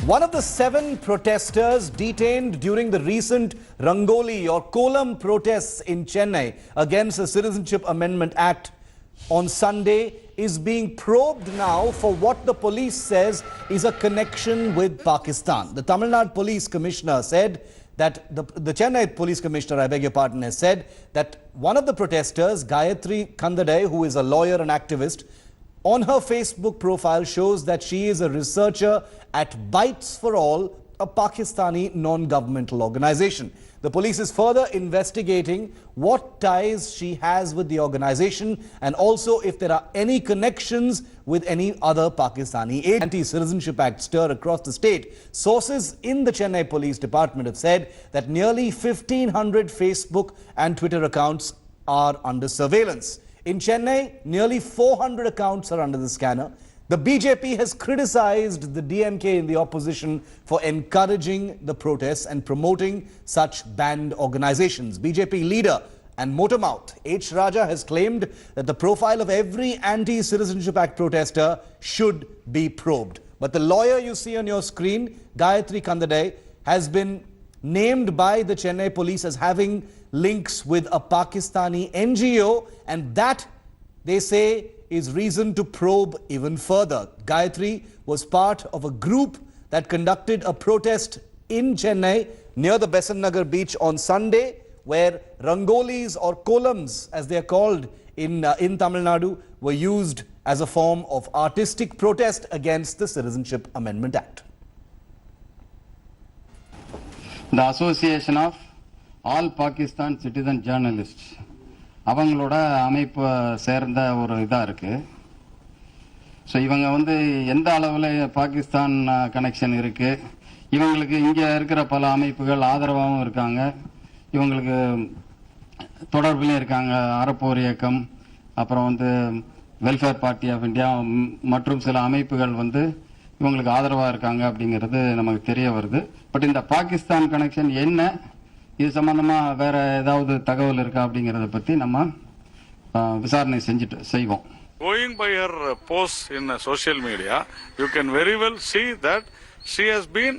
One of the 7 protesters detained during the recent Rangoli or Kolam protests in Chennai against the Citizenship Amendment Act on Sunday is being probed now for what the police says is a connection with Pakistan. The Tamil Nadu Police Commissioner said that the Chennai Police Commissioner, I beg your pardon, has said that one of the protesters, Gayatri Khandhadai, who is a lawyer and activist, on her Facebook profile shows that she is a researcher at Bites for All, a Pakistani non-governmental organization. The police is further investigating what ties she has with the organization and also if there are any connections with any other Pakistani agency. Anti-Citizenship Act stir across the state. Sources in the Chennai Police Department have said that nearly 1,500 Facebook and Twitter accounts are under surveillance. In Chennai, nearly 400 accounts are under the scanner. The BJP has criticized the DMK in the opposition for encouraging the protests and promoting such banned organizations. BJP leader and motormouth H. Raja has claimed that the profile of every anti-Citizenship Act protester should be probed. But the lawyer you see on your screen, Gayatri Khandhadai, has been named by the Chennai police as having links with a Pakistani NGO, and that, they say, is reason to probe even further. Gayatri was part of a group that conducted a protest in Chennai near the Besant Nagar beach on Sunday, where rangolis or kolams, as they are called in Tamil Nadu, were used as a form of artistic protest against the Citizenship Amendment Act. The Association of All Pakistan Citizen Journalists, அவங்களோட அமைப்பு சேர்ந்த ஒரு இதா இருக்கு. So இவங்க எந்த அளவில் Pakistan connection இருக்கு, இவங்களுக்கு இங்கே இருக்கிற பல அமைப்புகள் ஆதரவாகவும் இருக்காங்க, இவங்களுக்கு தொடர்புலையும் இருக்காங்க. அறப்போர் இயக்கம், அப்புறம் வெல்ஃபேர் பார்ட்டி ஆஃப் இந்தியா மற்றும் சில அமைப்புகள் இவங்களுக்கு ஆதரவாக இருக்காங்க அப்படிங்கிறது நமக்கு தெரிய வருது. பட் இந்த பாகிஸ்தான் கனெக்ஷன் என்ன, இது சம்பந்தமா வேற ஏதாவது தகவல் இருக்கா அப்படிங்கறத பத்தி நம்ம விசாரணை செய்வோம். Going by her posts in social media, you can very well see that she has been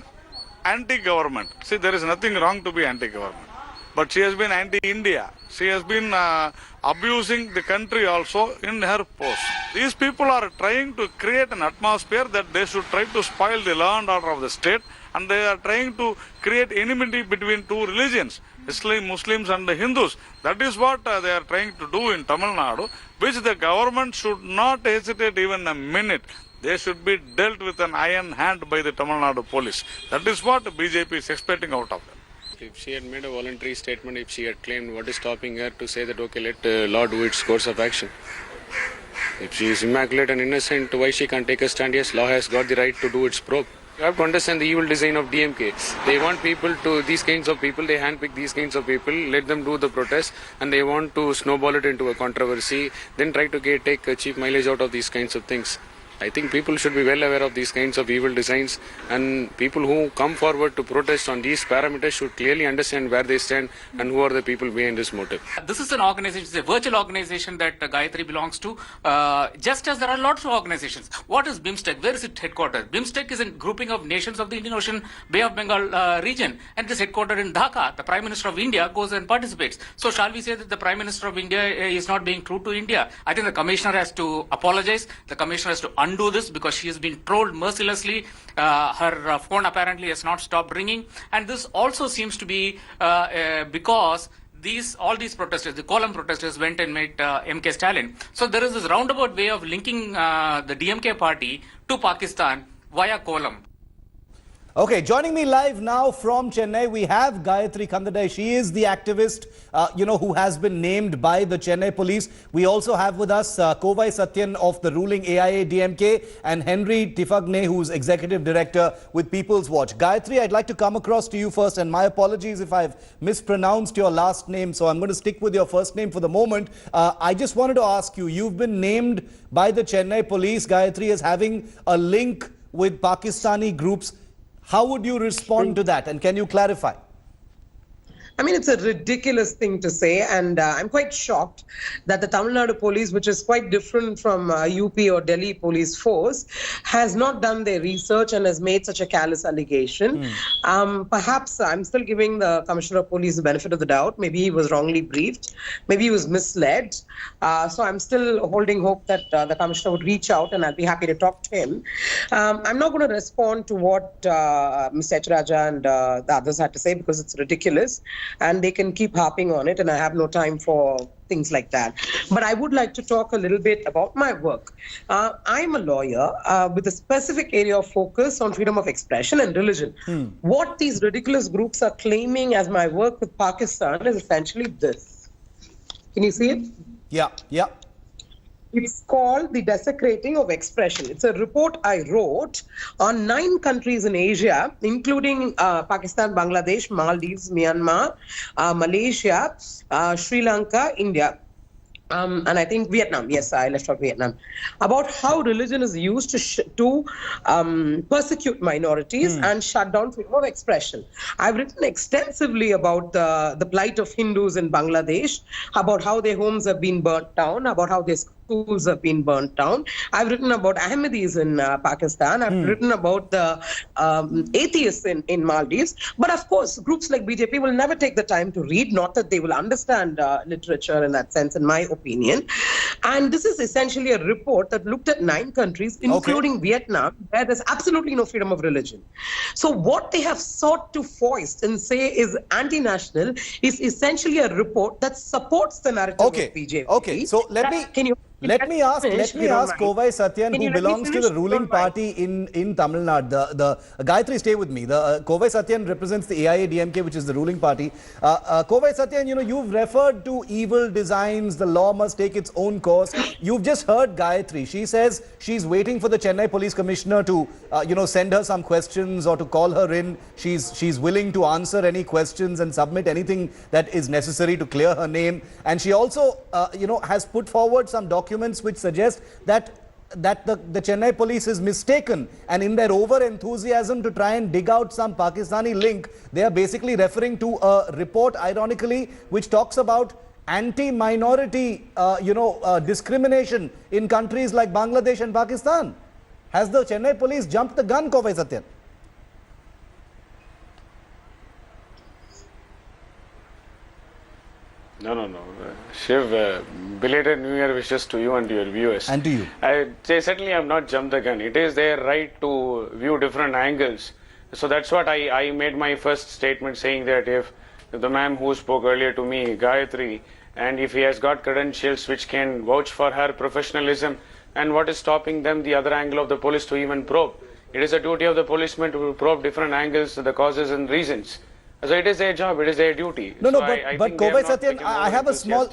anti-government. See, there is nothing wrong to be anti-government, but she has been anti-India. She has been abusing the country also in her post. These people are trying to create an atmosphere that they should try to spoil the law and order of the state, and they are trying to create enmity between two religions, Muslims and the Hindus. That is what they are trying to do in Tamil Nadu, which the government should not hesitate even a minute. They should be dealt with an iron hand by the Tamil Nadu police. That is what BJP is expecting out of them. If she had made a voluntary statement, if she had claimed, what is stopping her to say that, okay, let law do its course of action? If she is immaculate and innocent, why she can't take a stand? Yes, law has got the right to do its probe. You have to understand the evil design of DMK. They want people to, these kinds of people, they handpick these kinds of people, let them do the protest, and they want to snowball it into a controversy, then try to take a cheap mileage out of these kinds of things. I think people should be well aware of these kinds of evil designs, and people who come forward to protest on these parameters should clearly understand where they stand and who are the people behind this motive. This is an organization, it's a virtual organization that Gayatri belongs to, just as there are lots of organizations. What is BIMSTEC? Where is it headquartered? BIMSTEC is a grouping of nations of the Indian Ocean Bay of Bengal region, and it is headquartered in Dhaka. The Prime Minister of India goes and participates. So shall we say that the Prime Minister of India is not being true to India? I think the Commissioner has to apologize. The Commissioner has to undo this because she has been trolled mercilessly. Her phone apparently has not stopped ringing, and this also seems to be because all these protesters, the Kolam protesters, went and met MK Stalin. So there is this roundabout way of linking the DMK party to Pakistan via Kolam. Okay, joining me live now from Chennai, we have Gayatri Khandhadai. She is the activist, who has been named by the Chennai police. We also have with us Kovai Satyan of the ruling AIA DMK and Henry Tifagne, who's executive director with People's Watch. Gayatri, I'd like to come across to you first, and my apologies if I've mispronounced your last name, so I'm going to stick with your first name for the moment. I just wanted to ask you, you've been named by the Chennai police, Gayatri, as having a link with Pakistani groups. How would you respond to that, and can you clarify? I mean, it's a ridiculous thing to say, and I'm quite shocked that the Tamil Nadu police, which is quite different from UP or Delhi police force, has not done their research and has made such a callous allegation. Perhaps I'm still giving the Commissioner of Police the benefit of the doubt. Maybe he was wrongly briefed. Maybe he was misled. So I'm still holding hope that the Commissioner would reach out, and I'll be happy to talk to him. I'm not going to respond to what Mr. Echraja and the others had to say, because it's ridiculous. And they can keep harping on it, and I have no time for things like that. But I would like to talk a little bit about my work. I'm a lawyer with a specific area of focus on freedom of expression and religion. What these ridiculous groups are claiming as my work with Pakistan is essentially this. Can you see it? Yeah. It's called The Desecrating of Expression. It's a report I wrote on 9 countries in Asia, including Pakistan, Bangladesh, Maldives, Myanmar, Malaysia, Sri Lanka, India. And I think Vietnam. Yes, I left out Vietnam. About how religion is used to persecute minorities and shut down freedom of expression. I've written extensively about the plight of Hindus in Bangladesh, about how their homes have been burnt down, about how their schools have been burnt down. I've written about Ahmadis in Pakistan. I've written about the atheists in Maldives. But of course, groups like BJP will never take the time to read, not that they will understand literature in that sense, in my opinion. And this is essentially a report that looked at 9 countries, including Vietnam, where there's absolutely no freedom of religion. So what they have sought to foist and say is anti-national is essentially a report that supports the narrative of BJP. Okay, so let me ask Kovai Satyan, who belongs to the ruling party in Tamil Nadu. The Gayatri, stay with me. The Kovai Satyan represents the AIADMK, which is the ruling party. Kovai Satyan, you've referred to evil designs. The law must take its own course. You've just heard Gayatri. She says she's waiting for the Chennai Police Commissioner to, send her some questions or to call her in. She's willing to answer any questions and submit anything that is necessary to clear her name. And she also, has put forward some documents which suggest that the Chennai police is mistaken, and in their over enthusiasm to try and dig out some Pakistani link, they are basically referring to a report, ironically, which talks about anti-minority discrimination in countries like Bangladesh and Pakistan. Has the Chennai police jumped the gun, Kovai Satyan? No. Shiv, belated New Year wishes to you and to your viewers. And to you. They certainly have not jumped the gun. It is their right to view different angles. So that's what I made my first statement, saying that if the ma'am who spoke earlier to me, Gayatri, and if he has got credentials which can vouch for her professionalism, and what is stopping them, the other angle of the police, to even probe? It is a duty of the policemen to probe different angles, the causes and reasons. So it is their job, it is their duty. No, but Kovai Satyan, I have a small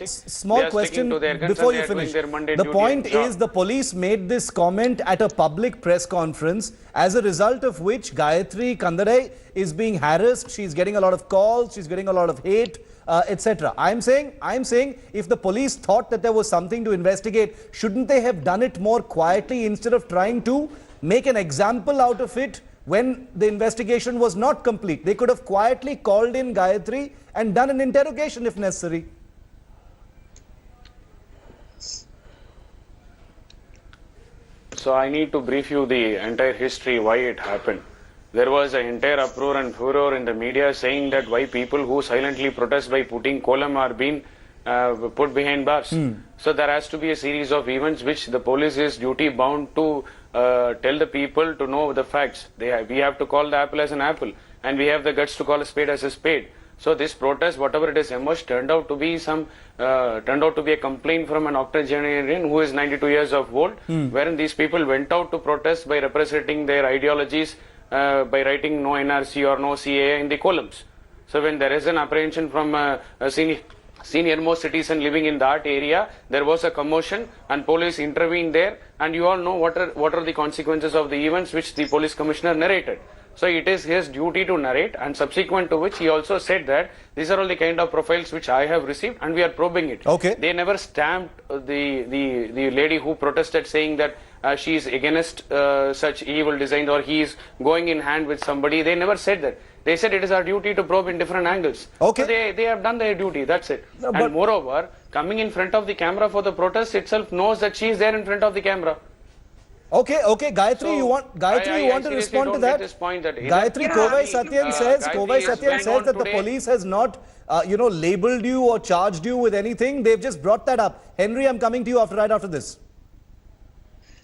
question before you finish. The point is, the police made this comment at a public press conference, as a result of which Gayatri Khandhadai is being harassed. She's getting a lot of calls, she's getting a lot of hate, etc. I'm saying if the police thought that there was something to investigate, shouldn't they have done it more quietly instead of trying to make an example out of it when the investigation was not complete? They could have quietly called in Gayatri and done an interrogation if necessary. So I need to brief you the entire history, why it happened. There was an entire uproar and furor in the media saying that why people who silently protest by putting Kolam are being put behind bars. So there has to be a series of events which the police is duty bound to tell the people to know the facts. We have to call the apple as an apple, and we have the guts to call a spade as a spade. So this protest, whatever it is emerged, turned out to be a complaint from an octogenarian who is 92 years of old, wherein these people went out to protest by representing their ideologies by writing no NRC or no CAA in the columns. So when there is an apprehension from a senior most citizen living in that area, there was a commotion and police intervened there, and you all know what are the consequences of the events which the police commissioner narrated. So it is his duty to narrate, and subsequent to which he also said that these are all the kind of profiles which I have received and we are probing it. Okay. They never stamped the lady who protested saying that she is against such evil designs or he is going in hand with somebody. They never said that. They said it is our duty to probe in different angles. Okay. So they have done their duty. That's it. No, and moreover, coming in front of the camera for the protest itself knows that she is there in front of the camera. Okay, Gayatri, So, you want to seriously respond to don't that? get this point that Gayatri, Kovai Satyam says that that the police has not, labeled you or charged you with anything. They've just brought that up. Henry, I'm coming to you right after this.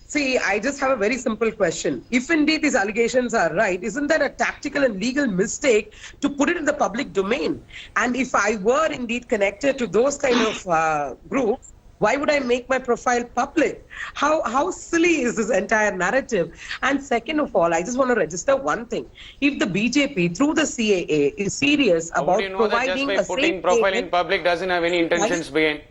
See, I just have a very simple question. If indeed these allegations are right, isn't that a tactical and legal mistake to put it in the public domain? And if I were indeed connected to those kind of groups, why would I make my profile public? How silly is this entire narrative? And second of all, I just want to register one thing. If the BJP, through the CAA, is serious How about do you know that just providing by a putting safe profile haven, in public doesn't have any intentions behind?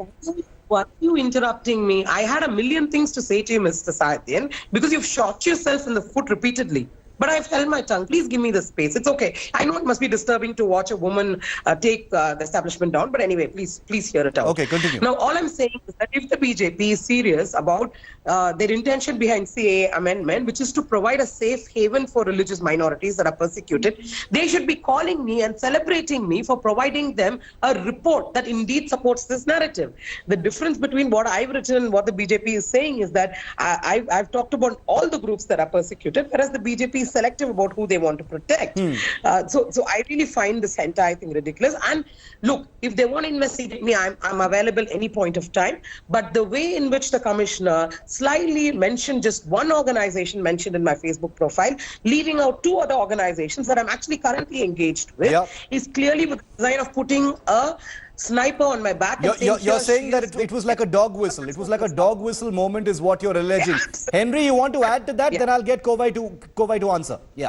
why are you interrupting me? I had a million things to say to you, Mr. Satyan, because you've shot yourself in the foot repeatedly. But I've held my tongue. Please give me the space. It's okay. I know it must be disturbing to watch a woman take the establishment down. But anyway, please hear it out. Okay, continue. Now, all I'm saying is that if the BJP is serious about their intention behind CAA amendment, which is to provide a safe haven for religious minorities that are persecuted, they should be calling me and celebrating me for providing them a report that indeed supports this narrative. The difference between what I've written and what the BJP is saying is that I've talked about all the groups that are persecuted, whereas the BJP is selective about who they want to protect. So I really find this entire thing ridiculous. And look, if they want to investigate me, I'm available any point of time. But the way in which the commissioner slyly mentioned just one organization mentioned in my Facebook profile, leaving out two other organizations that I'm actually currently engaged with, is clearly with the design of putting a sniper on my back. You're saying that it was like a dog whistle. It was like a dog whistle moment is what you're alleging. Henry, you want to add to that? Then I'll get Kovai to answer. Yeah.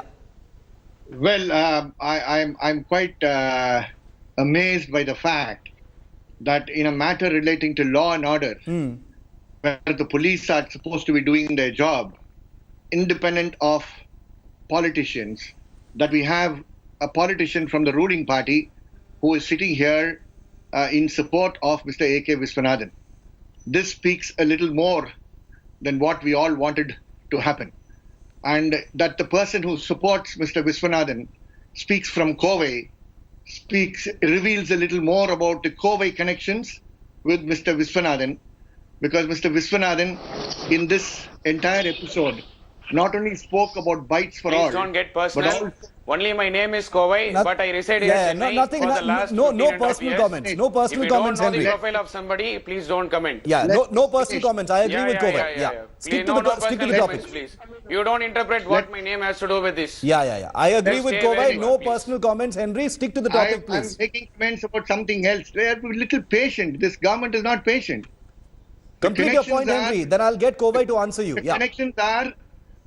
Well, I'm quite amazed by the fact that in a matter relating to law and order, where the police are supposed to be doing their job, independent of politicians, that we have a politician from the ruling party who is sitting here in support of Mr. A.K. Vishwanathan. This speaks a little more than what we all wanted to happen. And that the person who supports Mr. Vishwanathan speaks from Kovai, reveals a little more about the Kovai connections with Mr. Vishwanathan, because Mr. Vishwanathan in this entire episode not only spoke about bites for all. Please don't get personal. Only my name is Kovai, but I reside in Chennai for the last no 15 personal comments. No personal comments, Henry. If you don't know Henry. the profile of somebody, please don't comment. Yeah, no personal comments. I agree with Kovai. Yeah. Stick Please, to the topic. Please. You don't interpret what my name has to do with this. Yeah. I agree Let's with stay Kovai. very No well, please. personal comments. Henry, stick to the topic, please. I'm making comments about something else. They are a little patient. This government is not patient. Complete your point, Henry. Then I'll get Kovai to answer you. The Yeah. connections are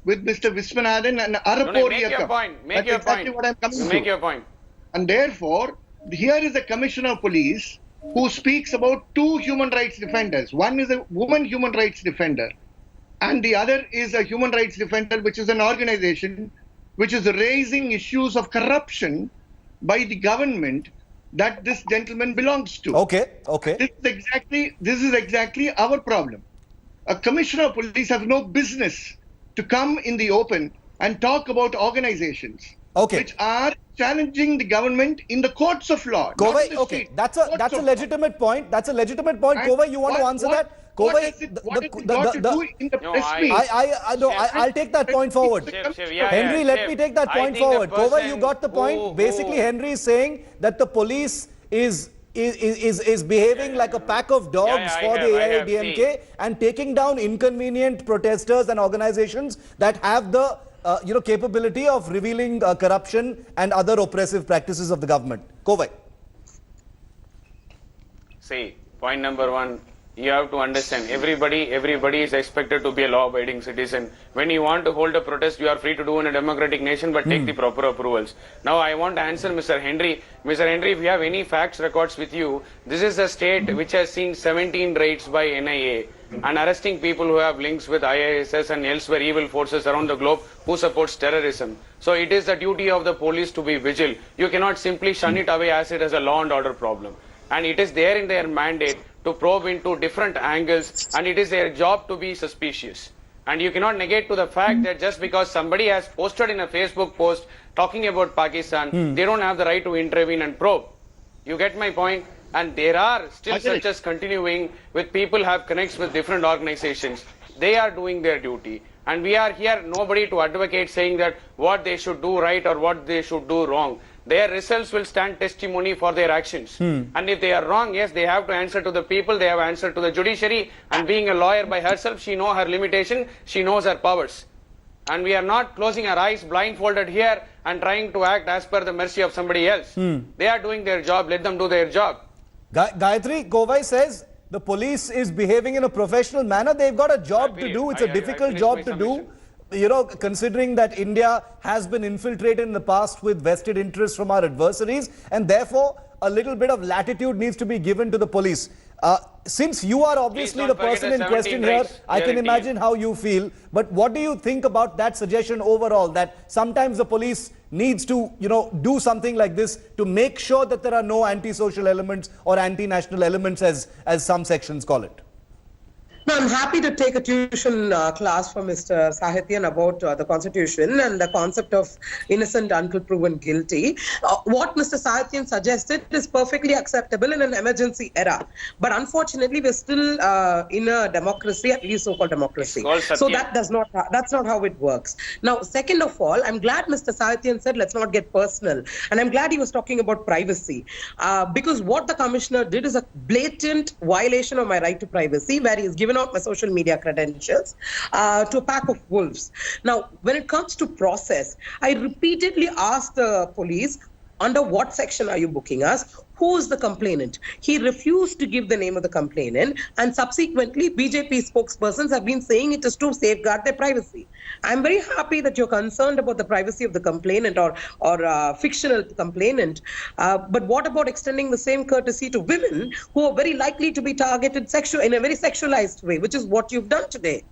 with Mr. Vishwanathan and Arapur. Make your point. That's exactly what I'm coming to. Make your point. And therefore, here is a commissioner of police who speaks about two human rights defenders. One is a woman human rights defender, and the other is a human rights defender, which is an organization which is raising issues of corruption by the government that this gentleman belongs to. Okay. This is exactly our problem. A commissioner of police has no business to come in the open and talk about organizations which are challenging the government in the courts of law. Kovai, okay, that's a legitimate point. That's a legitimate point. Kovai, you want to answer that? Kovai, what has it got to do in the press meet? I'll take that point forward. Henry, let me take that point forward. Kovai, you got the point. Basically, Henry is saying that the police is behaving like a pack of dogs for the AIDMK and taking down inconvenient protesters and organizations that have the capability of revealing corruption and other oppressive practices of the government. Kovai. See, point number one, you have to understand, everybody is expected to be a law-abiding citizen. When you want to hold a protest, you are free to do in a democratic nation, but take the proper approvals. Now, I want to answer Mr. Henry. Mr. Henry, if you have any facts records with you, this is a state which has seen 17 raids by NIA and arresting people who have links with IISS and elsewhere evil forces around the globe who supports terrorism. So it is the duty of the police to be vigilant. You cannot simply shun it away as it is a law and order problem. And it is there in their mandate to probe into different angles, and it is their job to be suspicious. And you cannot negate to the fact that just because somebody has posted in a Facebook post talking about Pakistan, they don't have the right to intervene and probe. You get my point? And there are still searches continuing with people who have connects with different organizations. They are doing their duty. And we are here, nobody to advocate saying that what they should do right or what they should do wrong. Their results will stand testimony for their actions. And if they are wrong, yes, they have to answer to the people, they have answer to the judiciary. And being a lawyer by herself, she knows her limitation, she knows her powers. And we are not closing our eyes blindfolded here and trying to act as per the mercy of somebody else. They are doing their job, let them do their job. Gayatri, Kovai says the police is behaving in a professional manner. They've got a job to do. It's a difficult job to do. You know, considering that India has been infiltrated in the past with vested interests from our adversaries, and therefore a little bit of latitude needs to be given to the police. Since you are obviously the person in question here, I can imagine how you feel. But what do you think about that suggestion overall, that sometimes the police needs to, you know, do something like this to make sure that there are no anti-social elements or anti-national elements, as some sections call it? No, I'm happy to take a tuition class from Mr. Sahityan about the Constitution and the concept of innocent until proven guilty. What Mr. Sahityan suggested is perfectly acceptable in an emergency era. But unfortunately, we're still in a democracy, at least so-called democracy. So that's not how it works. Now, second of all, I'm glad Mr. Sahityan said, let's not get personal. And I'm glad he was talking about privacy. Because what the commissioner did is a blatant violation of my right to privacy, where he's given out my social media credentials to a pack of wolves. Now, when it comes to process, I repeatedly asked the police, under what section are you booking us? Who is the complainant? He refused to give the name of the complainant, and subsequently BJP spokespersons have been saying it is to safeguard their privacy. I'm very happy that you're concerned about the privacy of the complainant or fictional complainant, but what about extending the same courtesy to women who are very likely to be targeted in a very sexualized way, which is what you've done today?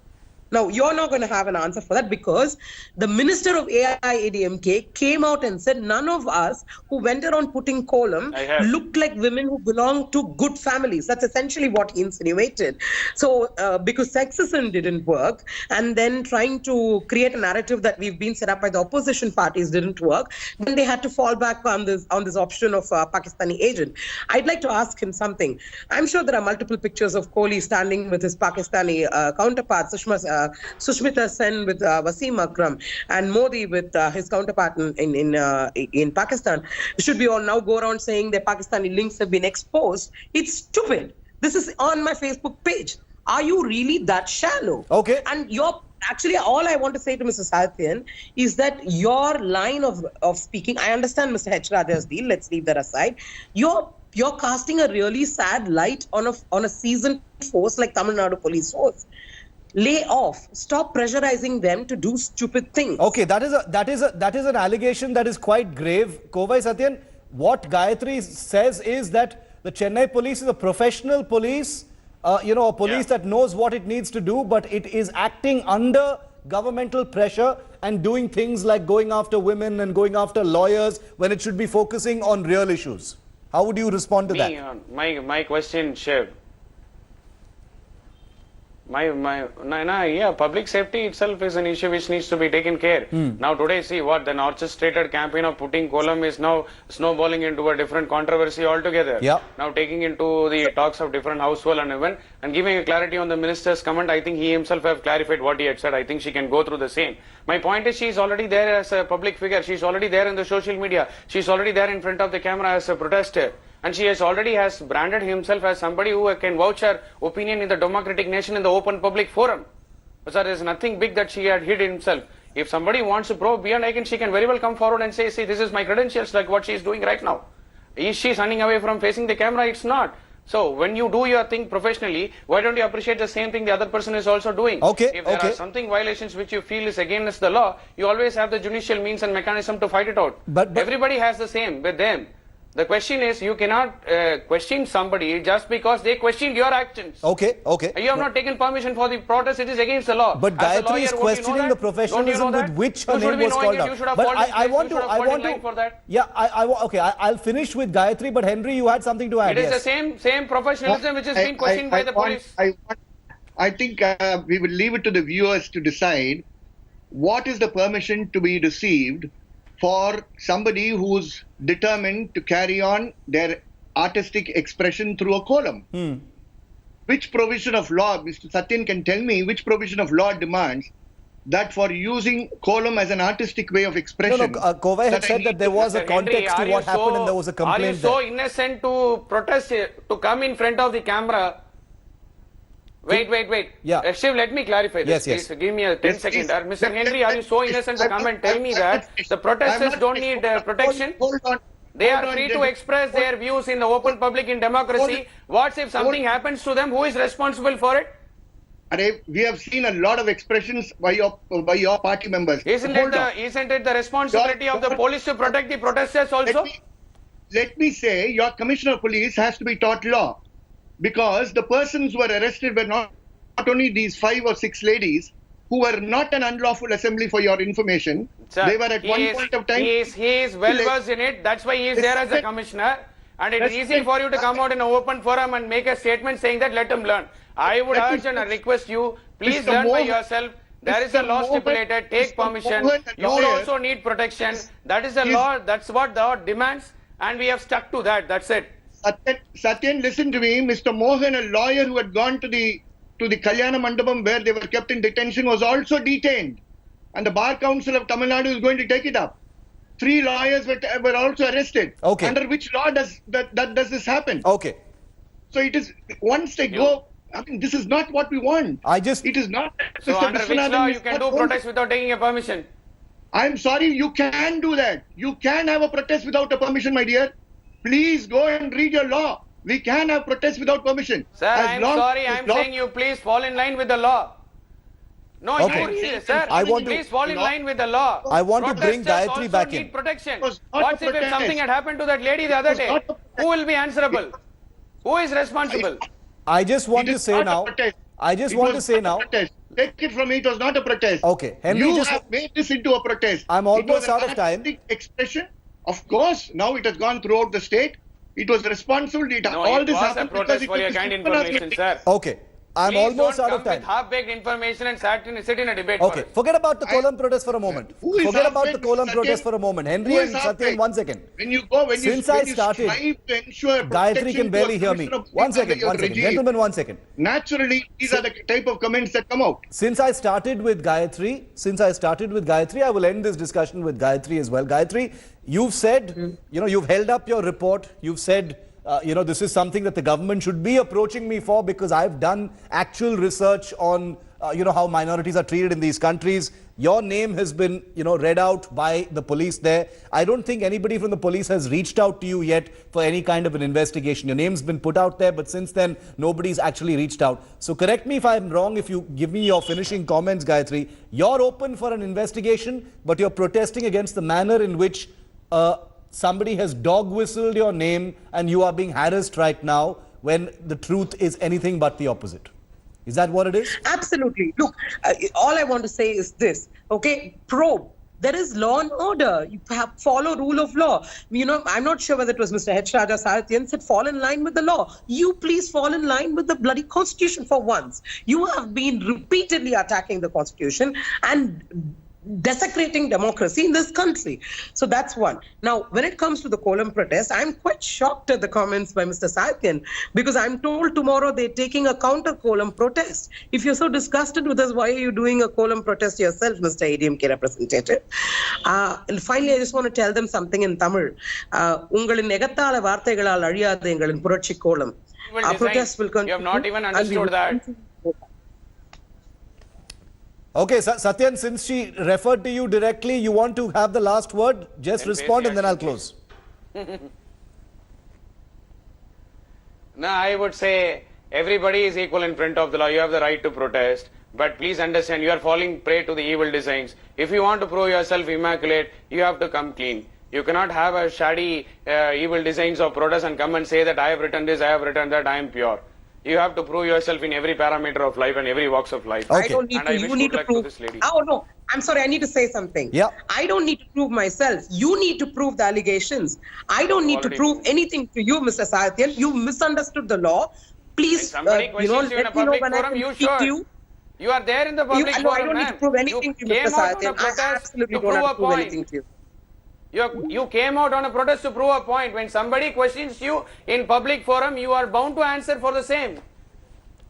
Now, you're not going to have an answer for that, because the minister of AIADMK came out and said none of us who went around putting Kolam looked like women who belong to good families. That's essentially what he insinuated. So, because sexism didn't work, and then trying to create a narrative that we've been set up by the opposition parties didn't work, then they had to fall back on this option of Pakistani agent. I'd like to ask him something. I'm sure there are multiple pictures of Kohli standing with his Pakistani counterpart, Sushmita Sen with Wasim Akram, and Modi with his counterpart in Pakistan. Should we all now go around saying that Pakistani links have been exposed? It's stupid. This is on my Facebook page. Are you really that shallow? Okay. And actually, all I want to say to Mr. Sahityan is that your line of speaking, I understand Mr. H. Raja's deal, let's leave that aside. You're casting a really sad light on a seasoned force like Tamil Nadu Police Force. Lay off. Stop pressurizing them to do stupid things. Okay, that is an allegation that is quite grave. Kovai Satyan, what Gayatri says is that the Chennai police is a professional police, a police that knows what it needs to do, but it is acting under governmental pressure and doing things like going after women and going after lawyers when it should be focusing on real issues. How would you respond to that? My question, Shiv. Public safety itself is an issue which needs to be taken care. Now today, see what the orchestrated campaign of putting Kolam is now snowballing into a different controversy altogether. Now taking into the talks of different household and event and giving a clarity on the minister's comment. I think he himself have clarified what he had said. I think she can go through the same. My point is, she is already there as a public figure. She is already there in the social media. She is already there in front of the camera as a protester. And she has branded himself as somebody who can vouch her opinion in the democratic nation in the open public forum. So there is nothing big that she had hid himself. If somebody wants to probe beyond, she can very well come forward and say, see, this is my credentials, like what she is doing right now. Is she running away from facing the camera? It's not. So when you do your thing professionally, why don't you appreciate the same thing the other person is also doing? If there are something violations which you feel is against the law, you always have the judicial means and mechanism to fight it out. But everybody has the same with them. The question is, you cannot question somebody just because they questioned your actions. Okay. You have not taken permission for the protest. It is against the law. But Gayatri is questioning the professionalism with which her name was called out. But I want to. Yeah, okay. I'll finish with Gayatri. But Henry, you had something to add. It is the same professionalism which is being questioned by the police. I think we will leave it to the viewers to decide what is the permission to be received for somebody who's determined to carry on their artistic expression through a column. Which provision of law, Mr. Satyan can tell me, which provision of law demands that for using column as an artistic way of expression? Kovai had said that there was a context to what happened and there was a complaint. Are you so innocent to protest, to come in front of the camera? Wait. Yeah. Shiv, let me clarify this. Yes. Please give me a 10 second. Mr. Henry, are you so innocent to come and tell me that the protesters don't need protection? Hold on. They are free to express their views in the open public in democracy. What if something happens to them? Who is responsible for it? We have seen a lot of expressions by your party members. Isn't it the responsibility of the police to protect the protesters also? Let me say, your commissioner of police has to be taught law, because the persons who were arrested were not only these 5 or 6 ladies who were not an unlawful assembly, for your information. Sir, they were at one point of time. He is well versed in it. That's why he is there as a commissioner. And it is easy for you to come out in an open forum and make a statement saying that let them learn. I would urge and request you, please learn by yourself. There is a law stipulated. Take permission. You would also need protection. That is the law. That's what the law demands. And we have stuck to that. That's it. Satyan, listen to me. Mr. Mohan, a lawyer who had gone to the Kalyana Mandapam where they were kept in detention, was also detained. And the Bar Council of Tamil Nadu is going to take it up. 3 lawyers were also arrested. Okay. Under which law does this happen? Okay. So it is, once they go, I mean, this is not what we want. It is not. So Mr. under which law you can do protest without taking a permission? I'm sorry, you can do that. You can have a protest without a permission, my dear. Please go and read your law. We can have protests without permission. Sir, I'm sorry, I'm saying you please fall in line with the law. No, Okay. sir, please fall in line with the law. I want to bring Gayatri back in. Need protection. was not What a if protest. something had happened to that lady the other day? Who will be answerable? Who is responsible? I just want It to is say not a now. protest. I just It want to was say not a now. protest. Take it from me, it was not a protest. Okay, Henry, You just have made this into a protest. I'm It was almost an out of time. artistic expression. Of course, now it has gone throughout the state. It was responsible. No, all it this was a happened protest because for it your was kind discriminatory. information, sir. Okay, I'm Please almost don't out of come with time. half-baked information and sit in a debate. Okay, for us. forget about the Kolam protest for a moment. Who is Forget about the half-baked, Kolam Satyan? protest for a moment. Henry Who and is Satyan, half-baked? one second. When you Since I started, strive to ensure Gayatri protection can to barely a hear me. commissioner of One police second, under your regime, Gentlemen, 1 second. naturally, these are the type of comments that come out. Since I started with Gayatri, I will end this discussion with Gayatri as well. Gayatri, you've said, you've held up your report. You've said, this is something that the government should be approaching me for because I've done actual research on, how minorities are treated in these countries. Your name has been, read out by the police there. I don't think anybody from the police has reached out to you yet for any kind of an investigation. Your name's been put out there, but since then, nobody's actually reached out. So correct me if I'm wrong, if you give me your finishing comments, Gayatri. You're open for an investigation, but you're protesting against the manner in which somebody has dog whistled your name and you are being harassed right now when the truth is anything but the opposite. Is that what it is? Absolutely. Look, all I want to say is this, okay? Probe. There is law and order. You have follow rule of law. I'm not sure whether it was Mr. H. Raja Saratyan said fall in line with the law. You please fall in line with the bloody constitution for once. You have been repeatedly attacking the constitution and desecrating democracy in this country. So that's one. Now, when it comes to the Kolam protest, I'm quite shocked at the comments by Mr. Satyan because I'm told tomorrow they're taking a counter Kolam protest. If you're so disgusted with us, why are you doing a Kolam protest yourself, Mr. ADMK representative? And finally, I just want to tell them something in Tamil. Ungalin negathala vaarthaigalal azhiyadhu engalin purachi kolam. Our protest will continue. You have not even understood that. Okay, Satyan, since she referred to you directly, you want to have the last word? Just respond and then I'll close. No, I would say everybody is equal in front of the law. You have the right to protest. But please understand, you are falling prey to the evil designs. If you want to prove yourself immaculate, you have to come clean. You cannot have a shoddy evil designs of protest and come and say that I have written this, I have written that, I am pure. You have to prove yourself in every parameter of life and every walks of life. I don't need to. You need to prove. To this lady. Oh no, I'm sorry. I need to say something. Yeah. I don't need to prove myself. You need to prove the allegations. I don't need to prove anything to you, Mr. Satyan. You misunderstood the law. Please, Somebody questions you in a let me know public when I forum, can you speak to should. you. You are there in the public I forum, don't need ma'am. to prove anything to you, came Mr. out on a Satyan. I protest absolutely to don't prove have a to prove point. anything to you. You came out on a protest to prove a point. When somebody questions you in public forum, you are bound to answer for the same.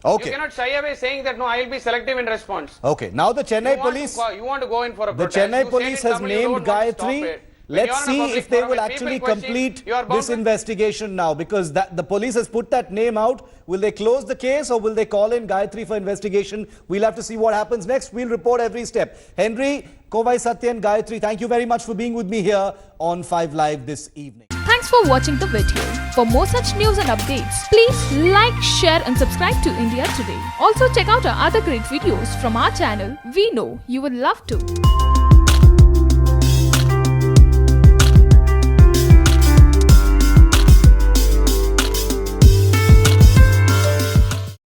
Okay. You cannot shy away saying that no, I will be selective in response. Okay. Now the Chennai police. You want to go in for a The protest. Chennai You police said in has Tamil, you named don't want to stop Gayatri. it. When you Let's are in a see public if they forum, will when people actually question, complete you are bound this to- investigation now, because the police has put that name out. Will they close the case or will they call in Gayatri for investigation? We'll have to see what happens next. We'll report every step. Henry, Kovai Satyan, Gayatri, thank you very much for being with me here on 5 Live this evening. Thanks for watching the video. For more such news and updates, please like, share and subscribe to India Today. Also check out our other great videos from our channel. We know you would love to.